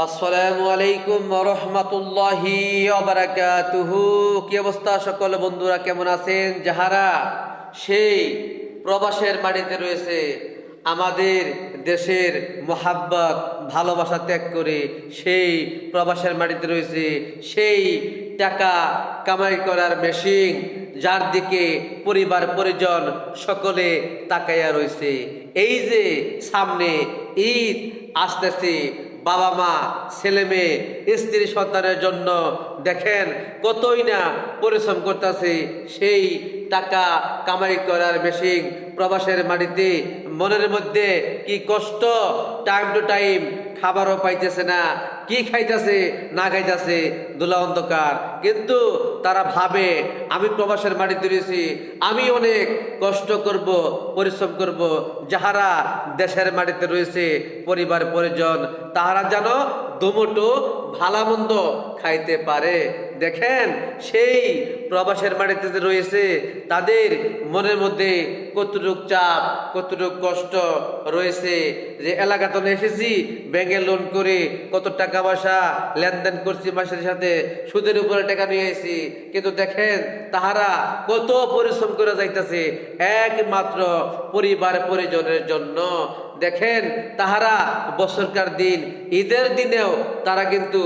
আসসালামু আলাইকুম ওয়া রাহমাতুল্লাহি ওয়া বারাকাতুহু। কি অবস্থা সকল বন্ধুরা, কেমন আছেন? যাহারা সেই প্রবাসের মাটিতে রয়েছে, আমাদের দেশের মোহাব্বত ভালোবাসা ত্যাগ করে সেই প্রবাসের মাটিতে রয়েছে, সেই টাকা কামাই করার মেশিন যার দিকে পরিবার পরিজন সকলে তাকাইয়া রয়েছে। এই যে সামনে ঈদ আসতেছে, বাবা মা ছেলে মেয়ে স্ত্রী সন্তানের জন্য দেখেন কতই না পরিশ্রম করতেছে। সেই টাকা কামাই করার মেশিন প্রবাসের মাটিতে মনের মধ্যে কি কষ্ট, টাইম টু টাইম খাবারও পাইতেছে না, কি খাইতেছে না খাইতেছে ধুলা অন্ধকার। কিন্তু তারা ভাবে আমি প্রবাসের মাটিতে রয়েছি, আমি অনেক কষ্ট করব, পরিশ্রম করব। যাহারা দেশের মাটিতে রয়েছে পরিবার পরিজন, তাহারা যেন দুমুঠো ভালামন্দ খাইতে পারে। দেখেন সেই প্রবাসের মাটিতে যে রয়েছে তাদের মনের মধ্যে কতটুক চাপ, কতটুক কষ্ট রয়েছে। যে এলাকাতে এসেছি, ব্যাংকে লোন করে কত টাকা পয়সা লেনদেন করছি, মাসের সাথে সুদের উপরে টাকা নিয়ে এসেছি, কিন্তু দেখেন তাহারা কত পরিশ্রম করে যাইতেছে একমাত্র পরিবার পরিজনের জন্য। দেখেন তাহারা বছরকার দিন, ঈদের দিনেও তারা কিন্তু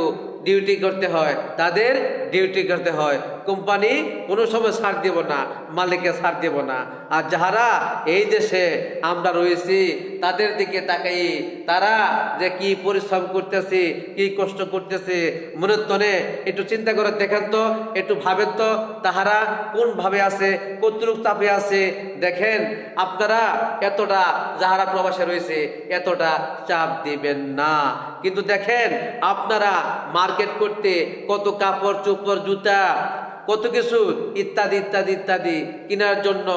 ডিউটি করতে হয়, তাদের ডিউটি করতে হয়। কোম্পানি কোনো সময় ছাড় দেব না, মালিককে ছাড় দেব না। আর যাহারা এই দেশে আমরা রয়েছি তাদের দিকে তাকাই, তারা যে কি পরিশ্রম করতেছে, কি কষ্ট করতেছে, মনের তনে একটু চিন্তা করে দেখেন তো, একটু ভাবেন তো তাহারা কোন ভাবে আছে, কতটুক চাপে আছে। দেখেন আপনারা এতটা যাহারা প্রবাসে রয়েছে এতটা চাপ দিবেন না। কিন্তু দেখেন আপনারা মার্কেট করতে কত কাপড় চোপড় জুতা কত কিছু ইত্যাদি ইত্যাদি ইত্যাদি কেনার জন্য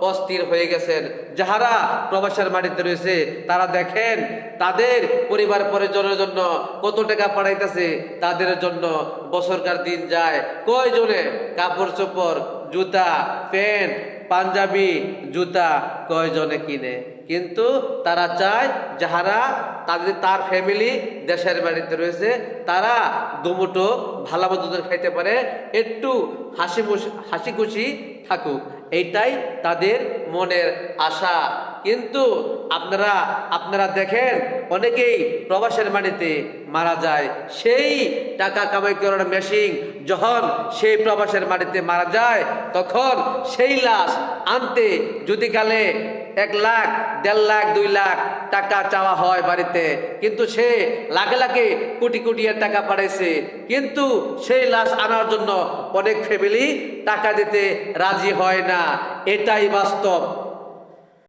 অস্থির হয়ে গেছেন। যাহারা প্রবাসের মাটিতে রয়েছে তারা দেখেন তাদের পরিবার পরিজনের জন্য কত টাকা পাঠাইতেছে, তাদের জন্য বছরকার দিন যায়। কয়জনে কাপড় চোপড় জুতা প্যান্ট পাঞ্জাবি জুতা কয়জনে কিনে? কিন্তু তারা চায় যাহারা তার ফ্যামিলি দেশের বাড়িতে রয়েছে তারা দুমুঠো ভালো মতো খাইতে পারে, একটু হাসি খুশি থাকুক, এইটাই তাদের মনের আশা। কিন্তু আপনারা দেখেন অনেকেই প্রবাসের মাটিতে মারা যায়। সেই টাকা কামাই করার মেশিন যখন সেই প্রবাসের মাটিতে মারা যায়, তখন সেই লাশ আনতে যদি কালে 1 লাখ 1.5 লাখ 2 লাখ টাকা চাওয়া হয় বাড়িতে, কিন্তু সে লাখে লাখে কোটি কোটি টাকা পাঠাইছে, কিন্তু সেই লাশ আনার জন্য অনেক ফ্যামিলি টাকা দিতে রাজি হয় না। এটাই বাস্তব।